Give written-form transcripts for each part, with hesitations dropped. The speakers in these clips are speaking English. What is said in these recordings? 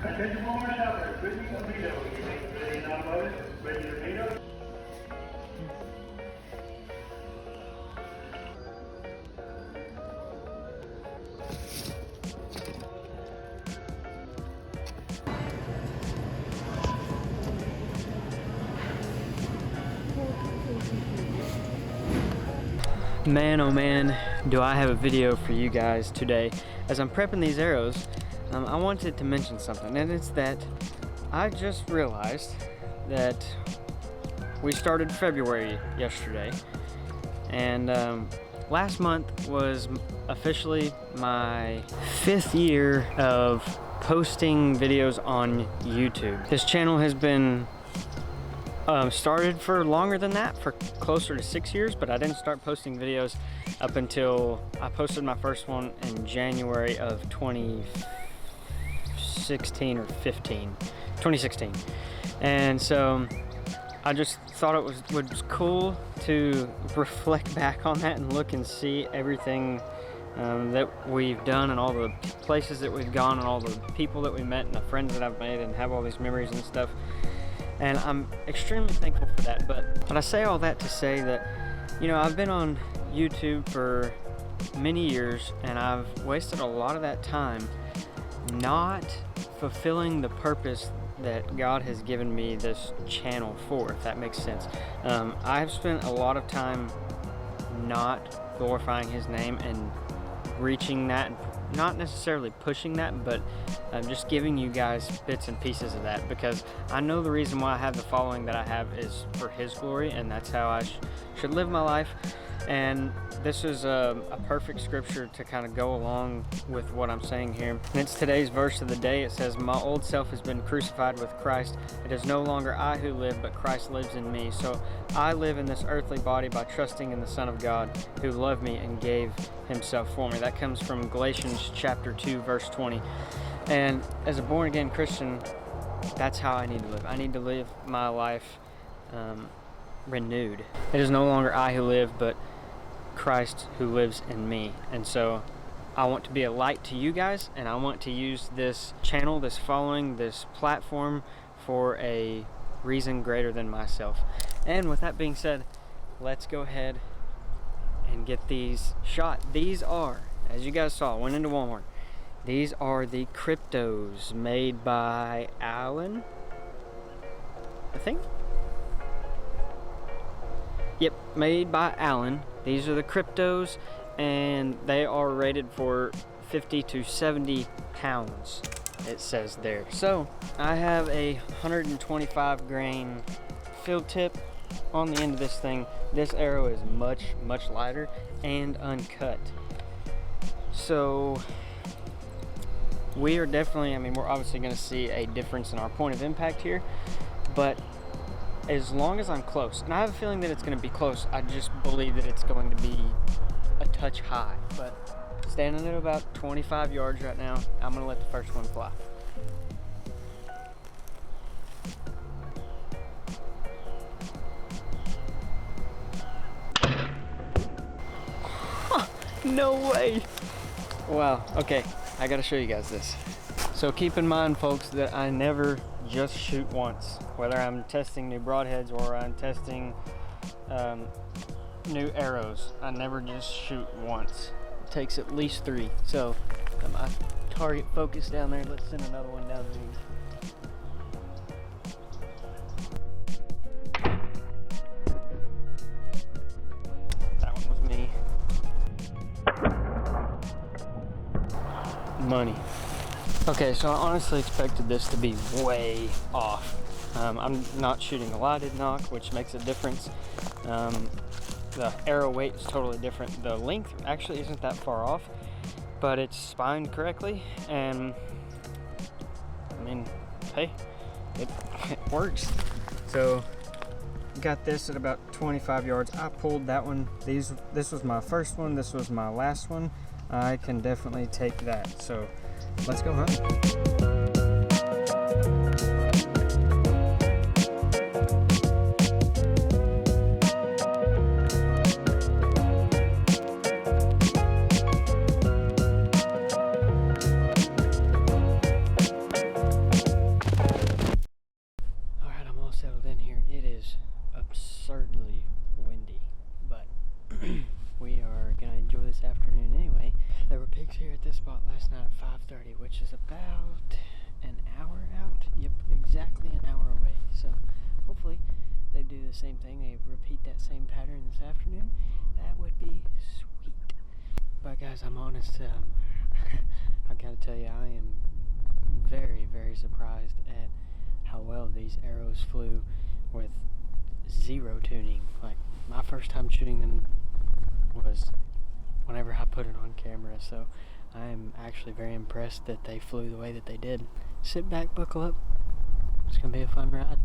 Attention Walmart shoppers, switching to Vito. Ready in automotive, ready to Vito. Man, oh man, do I have a video for you guys today. As I'm prepping these arrows, I wanted to mention something, and it's that I just realized that we started February yesterday, and last month was officially my 5th year of posting videos on YouTube. This channel has been started for longer than that, for closer to 6 years, but I didn't start posting videos up until I posted my first one in January of 2016 or 15, 2016. And so I just thought it was cool to reflect back on that and look and see everything that we've done and all the places that we've gone and all the people that we met and the friends that I've made and have all these memories and stuff. And I'm extremely thankful for that, but I say all that to say that, you know, I've been on YouTube for many years and I've wasted a lot of that time not fulfilling the purpose that God has given me this channel for, if that makes sense. I've spent a lot of time not glorifying His name and reaching that, not necessarily pushing that, but just giving you guys bits and pieces of that, because I know the reason why I have the following that I have is for His glory, and that's how I should live my life. And this is a perfect scripture to kind of go along with what I'm saying here. And it's today's verse of the day. It says, "My old self has been crucified with Christ. It is no longer I who live, but Christ lives in me. So I live in this earthly body by trusting in the Son of God who loved me and gave Himself for me." That comes from Galatians chapter 2, verse 20. And as a born-again Christian, that's how I need to live. I need to live my life renewed. It is no longer I who live, but Christ who lives in me. And so I want to be a light to you guys, and I want to use this channel, this following, this platform for a reason greater than myself. And with that being said, let's go ahead and get these shot. These are, as you guys saw, I went into Walmart. These are the cryptos made by Alan, I think. Yep, made by Alan. These are the cryptos, and they are rated for 50 to 70 pounds, it says there. So I have a 125 grain field tip on the end of this thing. This arrow is much lighter and uncut. So we are definitely, I mean, we're obviously going to see a difference in our point of impact here, but as long as I'm close, and I have a feeling that it's going to be close, I just believe that it's going to be a touch high. But standing at about 25 yards right now, I'm going to let the first one fly. Huh, no way! Wow, okay, I got to show you guys this. So keep in mind, folks, that I never just shoot once. Whether I'm testing new broadheads or I'm testing new arrows, I never just shoot once. It takes at least 3. So my target focus down there. Let's send another one down there. That one was me. Money. Okay, so I honestly expected this to be way off. I'm not shooting a lighted knock, which makes a difference. The arrow weight is totally different. The length actually isn't that far off, but it's spined correctly, and I mean, hey, it works. So got this at about 25 yards. I pulled that one. This was my first one. This was my last one. I can definitely take that. So let's go hunt. same thing, they repeat that same pattern this afternoon, that would be sweet. But guys, I'm honest, I've got to tell you, I am very, very surprised at how well these arrows flew with zero tuning. Like, my first time shooting them was whenever I put it on camera, so I am actually very impressed that they flew the way that they did. Sit back, buckle up, it's gonna be a fun ride.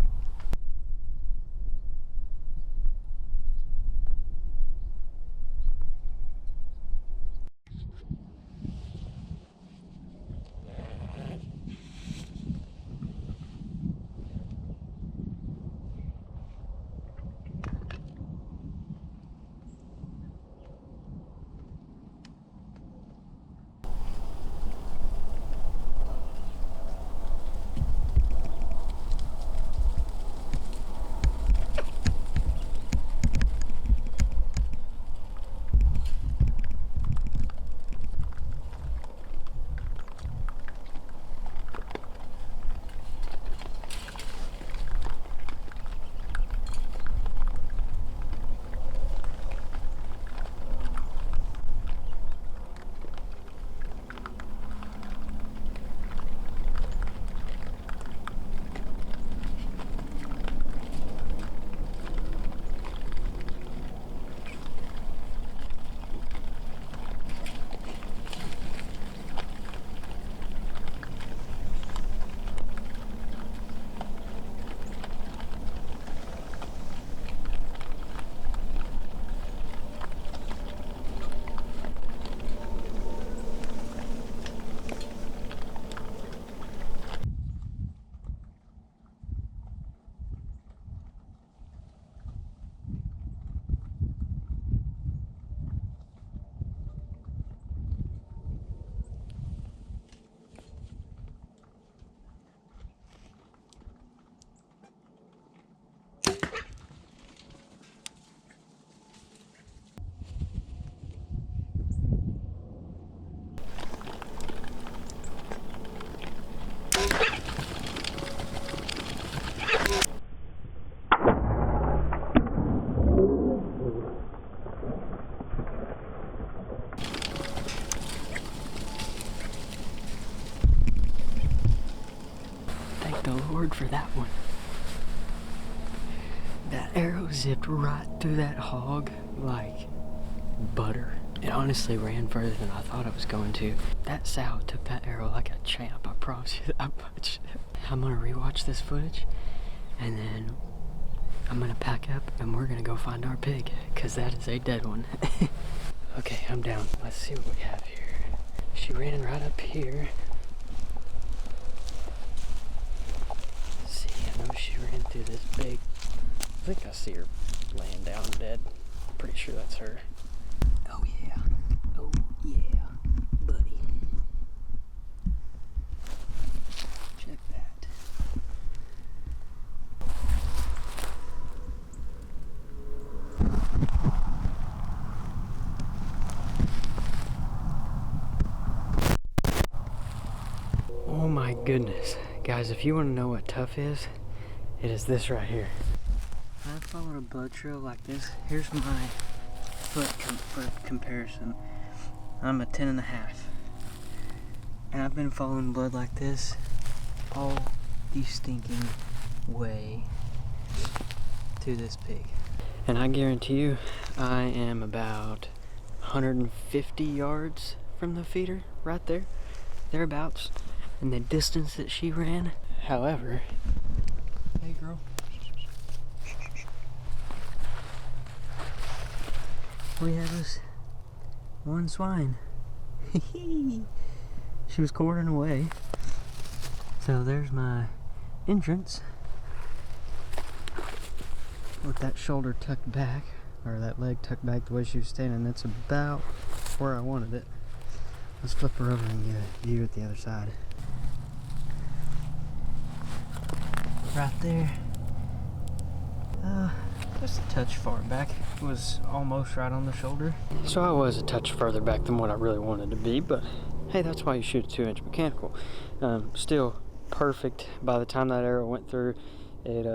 The Lord for that one. That arrow zipped right through that hog like butter. It honestly ran further than I thought it was going to. That sow took that arrow like a champ, I promise you that much. I'm gonna rewatch this footage and then I'm gonna pack up and we're gonna go find our pig, because that is a dead one. Okay, I'm down. Let's see what we have here. She ran right up here. I know she ran through this big, I think I see her laying down dead. I'm pretty sure that's her. Oh yeah, buddy. Check that. Oh my goodness. Guys, if you want to know what tough is, it is this right here. I followed a blood trail like this. Here's my foot comparison. I'm a 10.5. And I've been following blood like this all the stinking way to this pig. And I guarantee you, I am about 150 yards from the feeder, right there, thereabouts. And the distance that she ran. However, hey girl, we have this one swine. She was quartering away. So there's my entrance with that shoulder tucked back, or that leg tucked back the way she was standing. That's about where I wanted it. Let's flip her over and get a view at the other side. Right there. Just a touch far back. It was almost right on the shoulder. So I was a touch further back than what I really wanted to be, but hey, that's why you shoot a 2-inch mechanical. Still perfect. By the time that arrow went through, it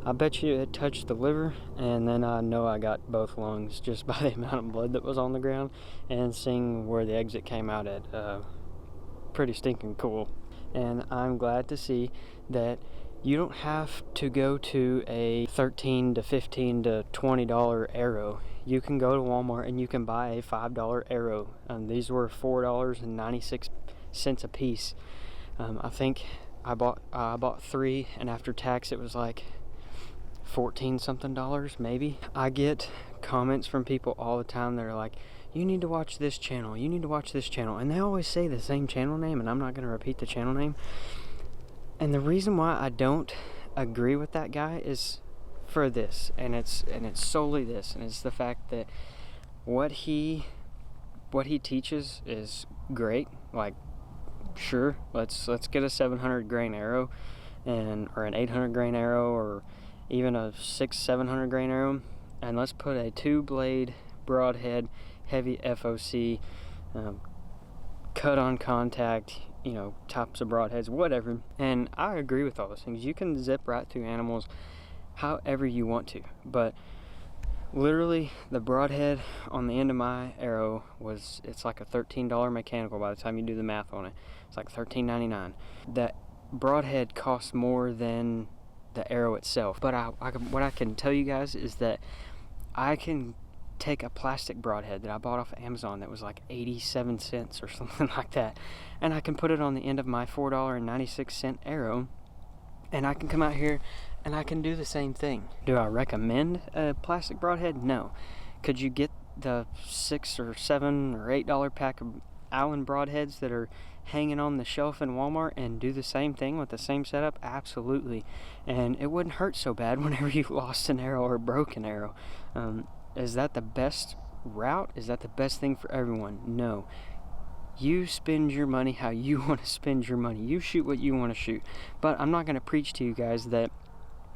I bet you it touched the liver, and then I know I got both lungs just by the amount of blood that was on the ground and seeing where the exit came out at. Pretty stinking cool. And I'm glad to see that you don't have to go to a $13 to $15 to $20 arrow. You can go to Walmart and you can buy a $5 arrow. These were $4.96 a piece. I think I bought 3, and after tax it was like 14 something dollars maybe. I get comments from people all the time that are like, you need to watch this channel, you need to watch this channel, and they always say the same channel name, and I'm not going to repeat the channel name. And the reason why I don't agree with that guy is for this, and it's solely this, and it's the fact that what he teaches is great. Like, sure, let's get a 700 grain arrow, or an 800 grain arrow, or even a 600-700 grain arrow, and let's put a 2-blade broadhead heavy FOC, cut on contact, tops of broadheads, whatever. And I agree with all those things. You can zip right through animals however you want to, but literally the broadhead on the end of my arrow it's like a $13 mechanical by the time you do the math on it. It's like $13.99. That broadhead costs more than the arrow itself, but what I can tell you guys is that I can take a plastic broadhead that I bought off of Amazon that was like 87 cents or something like that, and I can put it on the end of my $4.96 arrow, and I can come out here and I can do the same thing. Do I recommend a plastic broadhead? No. Could you get the $6 or $7 or $8 pack of Allen broadheads that are hanging on the shelf in Walmart and do the same thing with the same setup? Absolutely. And it wouldn't hurt so bad whenever you lost an arrow or broke an arrow. Is that the best route? Is that the best thing for everyone? No. You spend your money how you want to spend your money. You shoot what you want to shoot. But I'm not going to preach to you guys that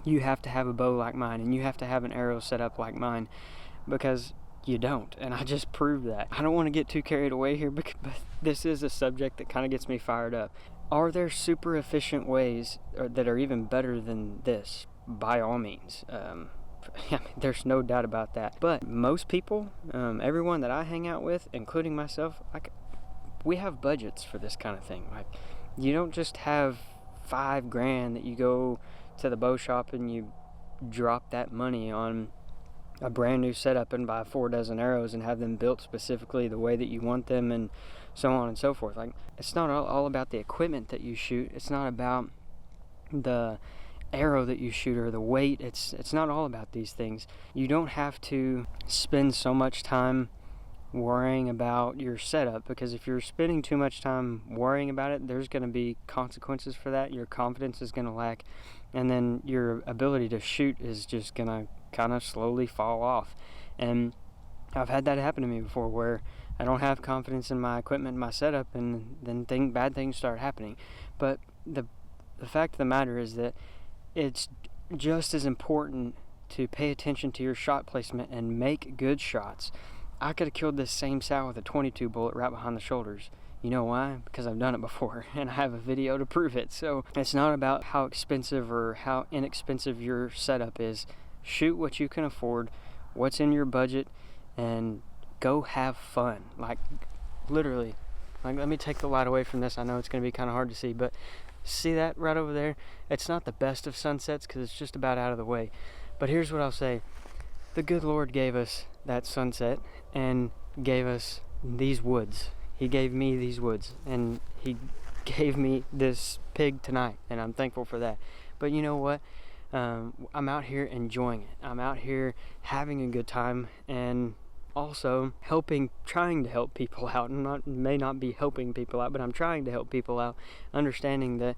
you have to have a bow like mine and you have to have an arrow set up like mine, because you don't, and I just proved that. I don't want to get too carried away here, but this is a subject that kind of gets me fired up. Are there super efficient ways that are even better than this? By all means. There's no doubt about that. But most people, everyone that I hang out with, including myself, we have budgets for this kind of thing. Like, you don't just have $5,000 that you go to the bow shop and you drop that money on a brand new setup and buy 4 dozen arrows and have them built specifically the way that you want them, and so on and so forth. Like, it's not all about the equipment that you shoot. It's not about the arrow that you shoot or the weight. It's not all about these things. You don't have to spend so much time worrying about your setup, because if you're spending too much time worrying about it, there's going to be consequences for that. Your confidence is going to lack, and then your ability to shoot is just going to kind of slowly fall off. And I've had that happen to me before, where I don't have confidence in my equipment and my setup, and then bad things start happening. But the fact of the matter is that it's just as important to pay attention to your shot placement and make good shots. I could have killed this same sow with a 22 bullet right behind the shoulders. You know why? Because I've done it before, and I have a video to prove it. So it's not about how expensive or how inexpensive your setup is. Shoot what you can afford, what's in your budget, and go have fun. Like, literally. Like, let me take the light away from this. I know it's going to be kind of hard to see, but see that right over there? It's not the best of sunsets because it's just about out of the way. But here's what I'll say. The good Lord gave us that sunset and gave us these woods. He gave me these woods, and he gave me this pig tonight, and I'm thankful for that. But you know what? I'm out here enjoying it. I'm out here having a good time, and also trying to help people out. May not be helping people out, but I'm trying to help people out, understanding that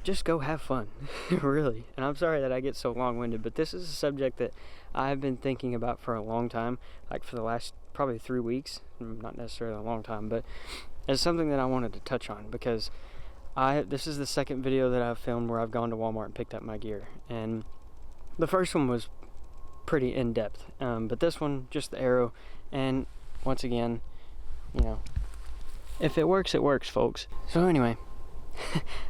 just go have fun, really. And I'm sorry that I get so long-winded, but this is a subject that I've been thinking about for a long time, like for the last probably 3 weeks. Not necessarily a long time, but it's something that I wanted to touch on, because this is the second video that I've filmed where I've gone to Walmart and picked up my gear. And the first one was pretty in-depth, but this one, just the arrow. And once again, if it works, it works, folks. So anyway,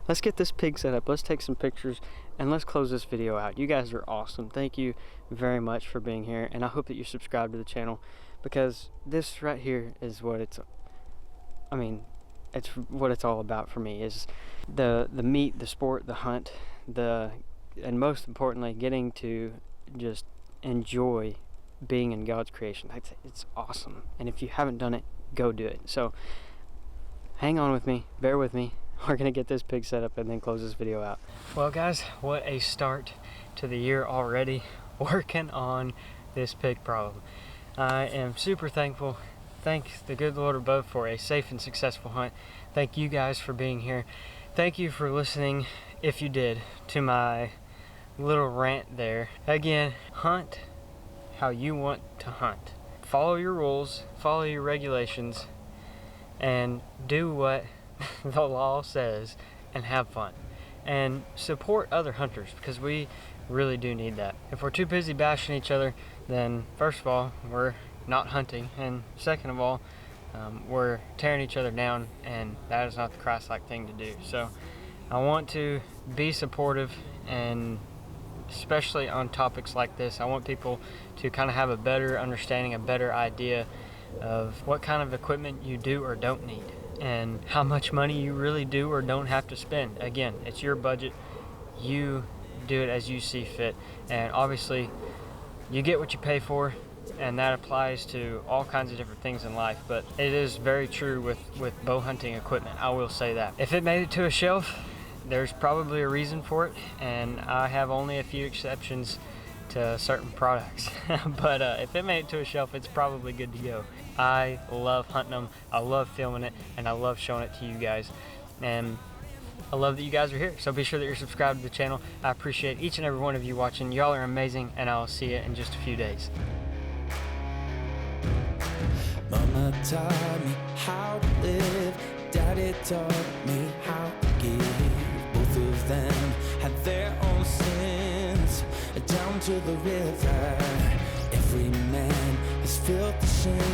let's get this pig set up. Let's take some pictures and let's close this video out. You guys are awesome. Thank you very much for being here, and I hope that you subscribe to the channel, because this right here is what it's what it's all about for me, is the meat, the sport, the hunt, and most importantly, getting to just enjoy being in God's creation. It's awesome, and if you haven't done it, go do it. So hang on with me, bear with me. We're gonna get this pig set up and then close this video out. Well guys, what a start to the year already, working on this pig problem. I am super thankful. Thank the good Lord above for a safe and successful hunt. Thank you guys for being here. Thank you for listening, if you did, to my little rant there. Again, hunt how you want to hunt. Follow your rules, follow your regulations, and do what the law says, and have fun. And support other hunters, because we really do need that. If we're too busy bashing each other, then first of all, we're not hunting, and second of all, we're tearing each other down, and that is not the Christ-like thing to do. So I want to be supportive, and especially on topics like this, I want people to kind of have a better understanding, a better idea of what kind of equipment you do or don't need, and how much money you really do or don't have to spend. Again, it's your budget. You do it as you see fit, and obviously you get what you pay for, and that applies to all kinds of different things in life. But it is very true with bow hunting equipment, I will say that. If it made it to a shelf, there's probably a reason for it, and I have only a few exceptions to certain products. But if it made it to a shelf, it's probably good to go. I love hunting them, I love filming it, and I love showing it to you guys, and I love that you guys are here. So be sure that you're subscribed to the channel. I appreciate each and every one of you watching. Y'all are amazing, and I'll see you in just a few days. Mama taught me how to live, Daddy taught me how to give. Both of them had their own sins, down to the river. Every man has felt the shame.